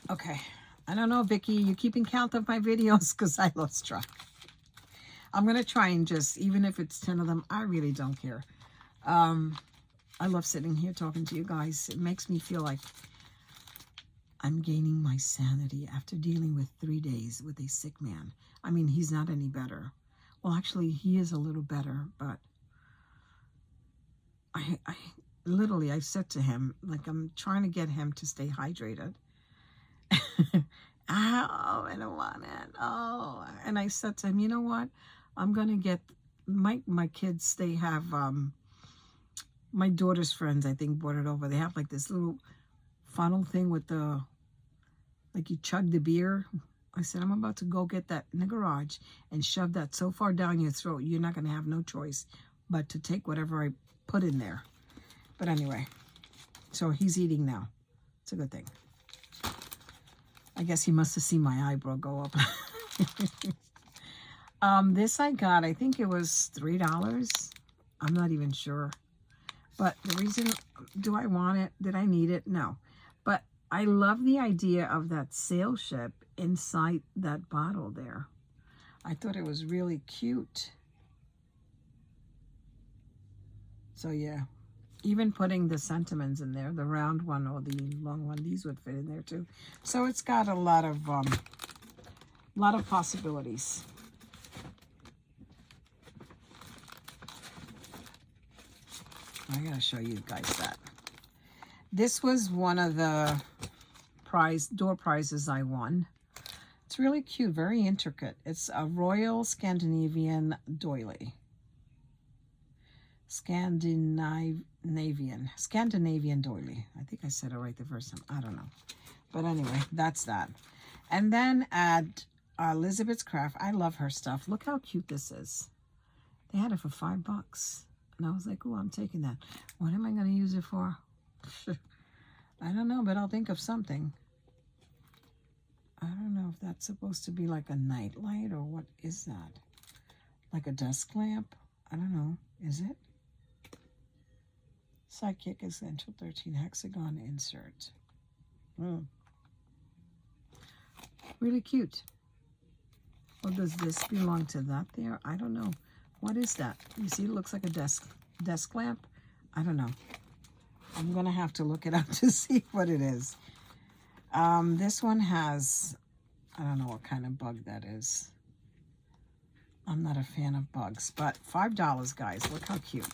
Okay. I don't know, Vicky, you keeping count of my videos because I lost track. I'm going to try and just, even if it's 10 of them, I really don't care. I love sitting here talking to you guys. It makes me feel like I'm gaining my sanity after dealing with 3 days with a sick man. I mean, he's not any better. Well, actually, he is a little better, but I literally, I said to him, like, I'm trying to get him to stay hydrated. Oh, I don't want it. Oh, and I said to him, you know what? I'm going to get my kids, they have, my daughter's friends, I think, brought it over. They have like this little funnel thing with the, like you chug the beer. I said, I'm about to go get that in the garage and shove that so far down your throat, you're not going to have no choice but to take whatever I put in there. But anyway, so he's eating now. It's a good thing. I guess he must have seen my eyebrow go up. This I got, I think it was $3. I'm not even sure. But the reason, do I want it? Did I need it? No. But I love the idea of that sail ship inside that bottle there. I thought it was really cute. So yeah, even putting the sentiments in there, the round one or the long one, these would fit in there too. So it's got a lot of possibilities. I gotta show you guys that. This was one of the door prizes I won. It's really cute, very intricate. It's a Royal Scandinavian doily. Scandinavian doily. I think I said it right the first time. I don't know. But anyway, that's that. And then at Elizabeth's Craft, I love her stuff. Look how cute this is. They had it for $5. And I was like, oh, I'm taking that. What am I going to use it for? I don't know, but I'll think of something. I don't know if that's supposed to be like a night light or what is that? Like a desk lamp? I don't know. Is it? Sidekick Essential 13 hexagon insert. Really cute. Or does this belong to that there? I don't know. What is that? You see, it looks like a desk lamp. I don't know. I'm going to have to look it up to see what it is. This one has, I don't know what kind of bug that is. I'm not a fan of bugs, but $5, guys. Look how cute.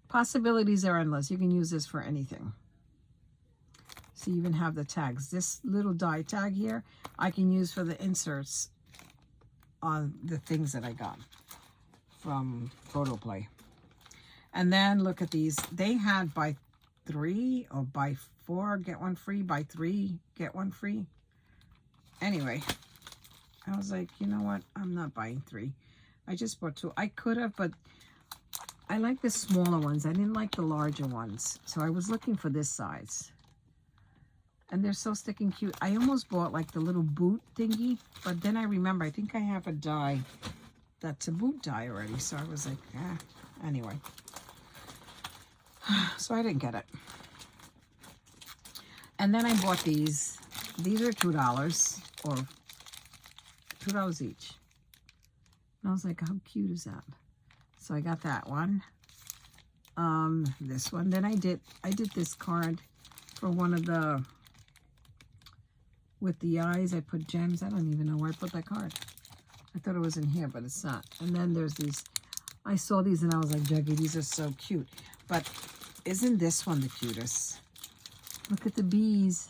Possibilities are endless. You can use this for anything. So you even have the tags. This little die tag here, I can use for the inserts on the things that I got from Photoplay. And then look at these. They had buy 3 or buy 4, get 1 free, buy 3, get 1 free. Anyway, I was like, you know what? I'm not buying 3. I just bought 2. I could have, but I like the smaller ones. I didn't like the larger ones. So I was looking for this size. And they're so sticking cute. I almost bought like the little boot thingy, but then I remember, I think I have a die that's a boot die already. So I was like, anyway. So I didn't get it. And then I bought these. These are $2 or $2 each. And I was like, how cute is that? So I got that one. This one. Then I did this card for one of the, with the eyes. I put gems. I don't even know where I put that card. I thought it was in here, but it's not. And then there's these. I saw these and I was like, Juggy, these are so cute. But isn't this one the cutest? Look at the bees.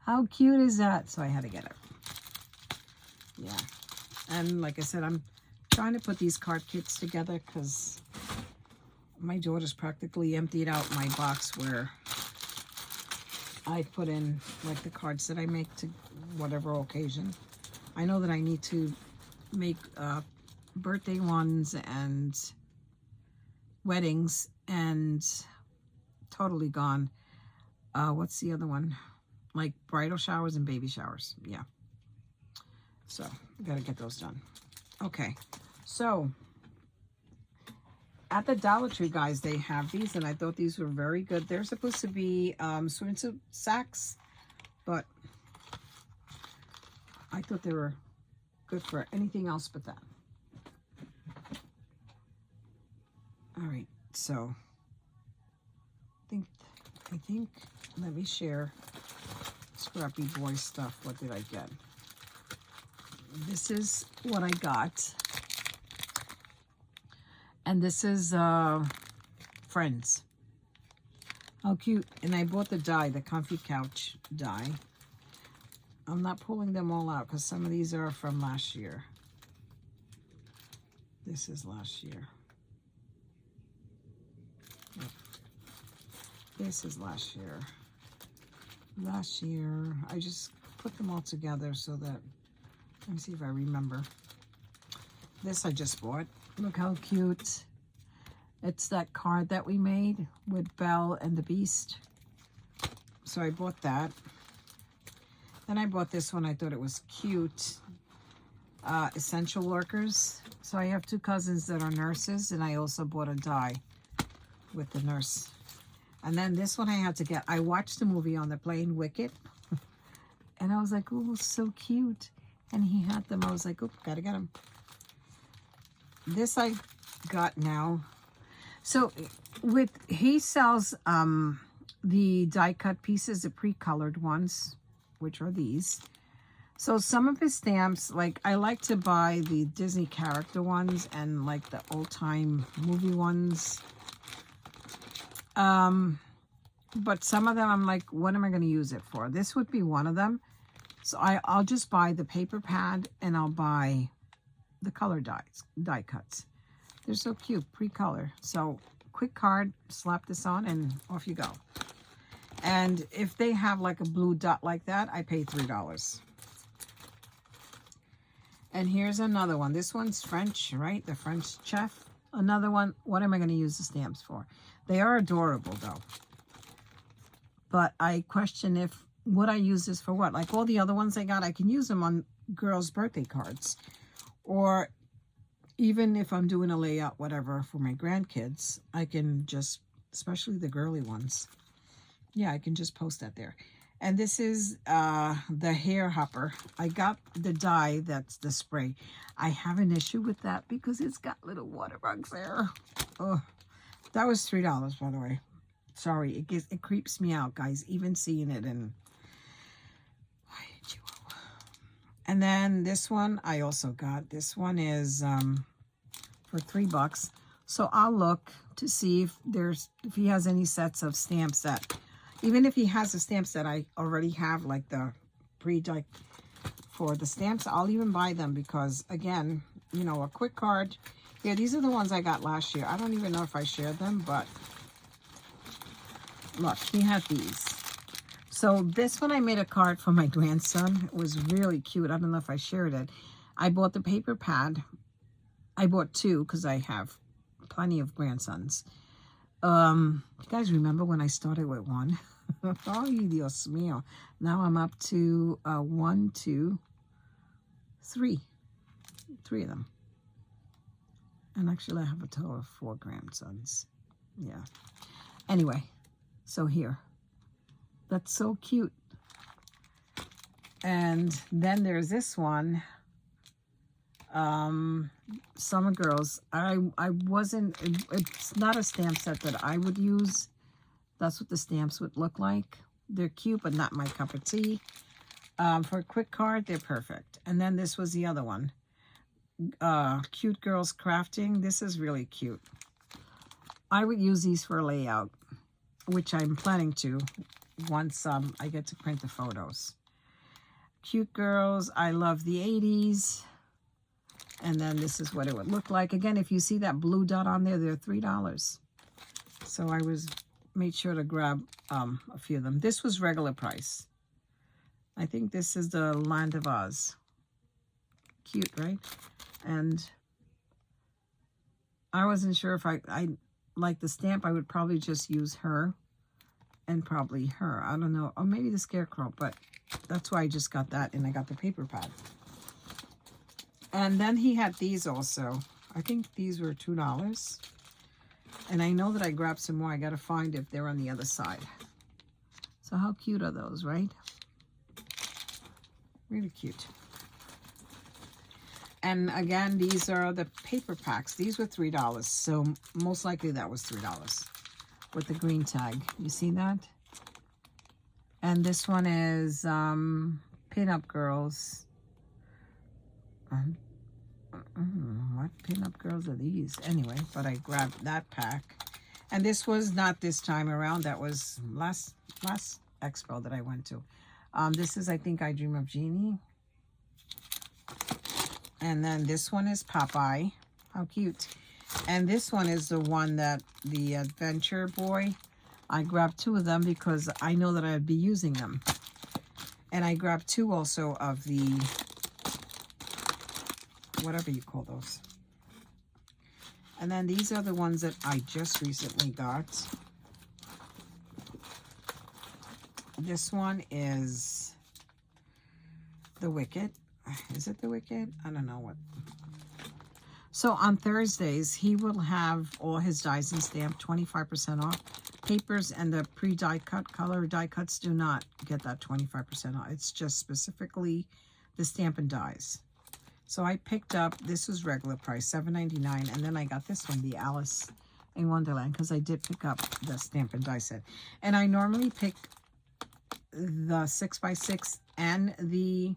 How cute is that? So I had to get it. Yeah. And like I said, I'm trying to put these card kits together because my daughter's practically emptied out my box where I put in like the cards that I make to whatever occasion. I know that I need to make birthday ones and weddings and totally gone. What's the other one? Like bridal showers and baby showers. Yeah. So got to get those done. Okay. So at the Dollar Tree, guys, they have these, and I thought these were very good. They're supposed to be swimsuit sacks, but I thought they were good for anything else but that. All right, so I think, let me share Scrappy Boy stuff. What did I get? This is what I got. And this is Friends. How cute. And I bought the die, the Comfy Couch die. I'm not pulling them all out because some of these are from last year. This is last year. Yep. This is last year. Last year, I just put them all together so that, let me see if I remember. This I just bought. Look how cute. It's that card that we made with Belle and the Beast. So I bought that. Then I bought this one. I thought it was cute. Essential Workers. So I have two cousins that are nurses, and I also bought a die with the nurse. And then this one I had to get. I watched the movie on the plane, Wicked. And I was like, oh, so cute. And he had them. I was like, oh, gotta get them. This I got now. So he sells the die cut pieces, the pre-colored ones, which are these. So some of his stamps, like I like to buy the Disney character ones and like the old time movie ones. But some of them I'm like, what am I going to use it for? This would be one of them. So I'll just buy the paper pad and I'll buy the color die cuts. They're so cute, pre-color. So quick card, slap this on and off you go. And if they have like a blue dot like that, I pay $3. And here's another one. This one's French, right? The French chef. Another one. What am I going to use the stamps for? They are adorable though. But I question if would I use this for what? Like all the other ones I got, I can use them on girls' birthday cards. Or even if I'm doing a layout, whatever, for my grandkids, I can just, especially the girly ones. Yeah, I can just post that there. And this is the hair hopper. I got the die, that's the spray. I have an issue with that because it's got little water bugs there. Oh, that was $3, by the way. Sorry, it creeps me out, guys, even seeing it. And and then this one I also got. This one is for $3. So I'll look to see if he has any sets of stamps that, even if he has the stamps that I already have, like the pre-die for the stamps, I'll even buy them because, again, you know, a quick card. Yeah, these are the ones I got last year. I don't even know if I shared them, but look, he had these. So this one I made a card for my grandson. It was really cute. I don't know if I shared it. I bought the paper pad. I bought two because I have plenty of grandsons. You guys remember when I started with one? Oh, Dios mío. Now I'm up to 1, 2, 3. 3 of them. And actually I have a total of 4 grandsons. Yeah. Anyway, so here. That's so cute. And then there's this one. Summer Girls. I wasn't, it's not a stamp set that I would use. That's what the stamps would look like. They're cute, but not my cup of tea. For a quick card, they're perfect. And then this was the other one. Cute Girls Crafting. This is really cute. I would use these for a layout, which I'm planning to once I get to print the photos. Cute Girls. I love the 80s. And then this is what it would look like. Again, if you see that blue dot on there, they're $3. So I made sure to grab a few of them. This was regular price. I think this is the Land of Oz. Cute, right? And I wasn't sure if I like the stamp. I would probably just use her and probably her. I don't know. Or maybe the Scarecrow, but that's why I just got that. And I got the paper pad. And then he had these also. I think these were $2. And I know that I grabbed some more. I got to find if they're on the other side. So how cute are those, right? Really cute. And again, these are the paper packs. These were $3. So most likely that was $3 with the green tag. You see that? And this one is Pin-Up Girls. What Pin-Up Girls are these? Anyway, but I grabbed that pack. And this was not this time around. That was last expo that I went to. This is, I think, I Dream of Jeannie. And then this one is Popeye. How cute. And this one is the one that the Adventure Boy. I grabbed 2 of them because I know that I'd be using them. And I grabbed 2 also of the, whatever you call those. And then these are the ones that I just recently got. This one is the Wicked. Is it the Wicked? I don't know what. So on Thursdays, he will have all his dies and stamp 25% off. Papers and the pre-die cut color die cuts do not get that 25% off. It's just specifically the stamp and dies. So I picked up, this was regular price, $7.99, and then I got this one, the Alice in Wonderland, because I did pick up the stamp and die set. And I normally pick the 6x6 and the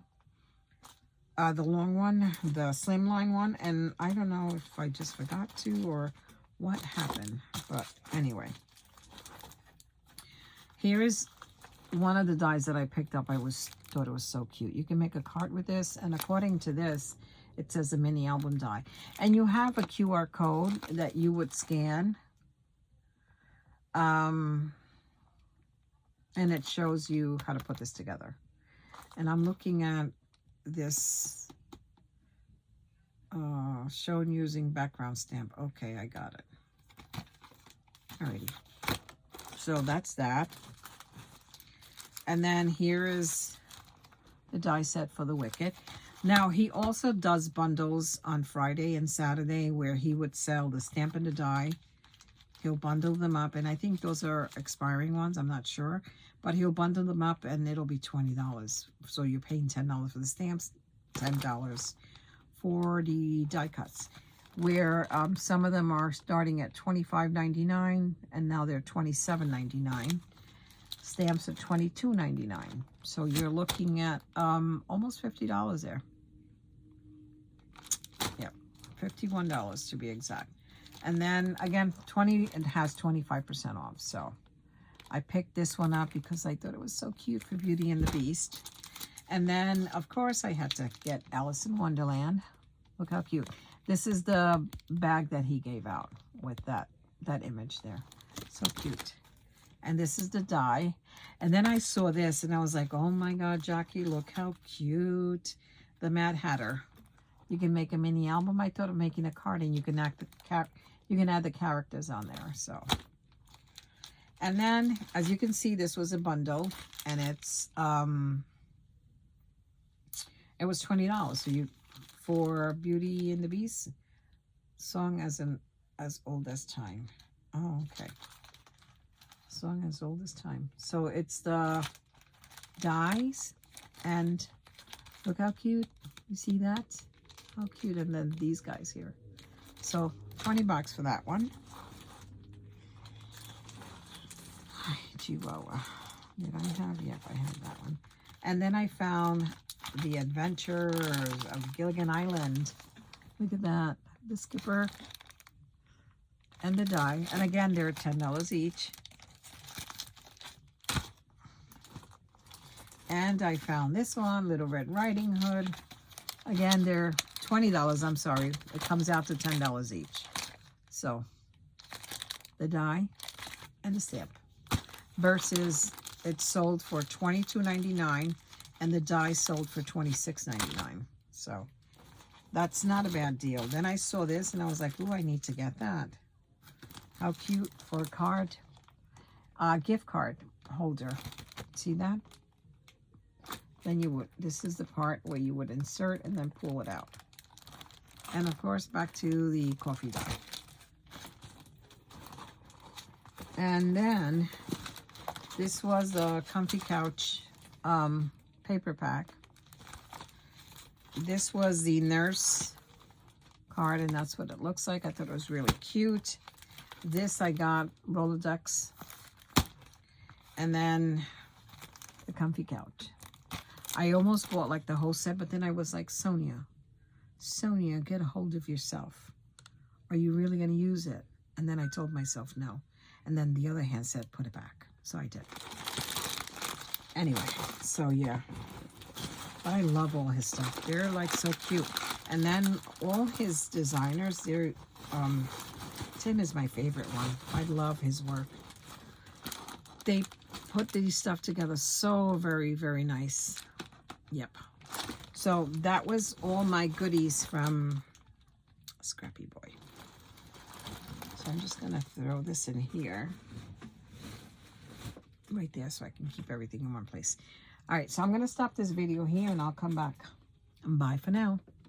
long one, the slimline one, and I don't know if I just forgot to or what happened, but anyway. Here is one of the dies that I picked up. I thought it was so cute. You can make a cart with this, and according to this, it says a mini album die. And you have a QR code that you would scan. And it shows you how to put this together. And I'm looking at this shown using background stamp. Okay, I got it. Alrighty. So that's that. And then here is the die set for the Wicked. Now, he also does bundles on Friday and Saturday where he would sell the stamp and the die. He'll bundle them up, and I think those are expiring ones. I'm not sure. But he'll bundle them up, and it'll be $20. So you're paying $10 for the stamps, $10 for the die cuts. Where some of them are starting at $25.99, and now they're $27.99. Stamps are $22.99. So you're looking at almost $50 there. Yep, $51 to be exact. And then again, it has 25% off. So I picked this one up because I thought it was so cute for Beauty and the Beast. And then of course I had to get Alice in Wonderland. Look how cute. This is the bag that he gave out with that image there. So cute. And this is the die. And then I saw this and I was like, oh my God, Jackie, look how cute. The Mad Hatter. You can make a mini album. I thought of making a card, and you can add the characters on there. So, and then as you can see, this was a bundle, and it's it was $20. So for Beauty and the Beast song as old as time. Oh, okay. Song as old as time. So it's the dies, and look how cute. You see that? How cute. And then these guys here. So $20 for that one. Chihuahua. Did I have? Yep, I have that one. And then I found the Adventures of Gilligan Island. Look at that. The skipper and the die. And again, they're $10 each. And I found this one, Little Red Riding Hood. Again, they're $20. I'm sorry. It comes out to $10 each. So, the die and the stamp. Versus, it's sold for $22.99, and the die sold for $26.99. So, that's not a bad deal. Then I saw this, and I was like, ooh, I need to get that. How cute for a card. Gift card holder. See that? Then you would, this is the part where you would insert and then pull it out. And of course, back to the coffee die. And then this was the Comfy Couch paper pack. this was the nurse card, and that's what it looks like. I thought it was really cute. This I got Rolodex, and then the comfy couch. I almost bought like the whole set, but then I was like, Sonia, get a hold of yourself. Are you really going to use it? And then I told myself no. And then the other hand said, put it back. So I did. Anyway, so yeah. But I love all his stuff. They're like so cute. And then all his designers, they're, Tim is my favorite one. I love his work. They put these stuff together so very, very nice. Yep. So that was all my goodies from Scrappy Boy. So I'm just going to throw this in here. Right there so I can keep everything in one place. All right, so I'm going to stop this video here and I'll come back. Bye for now.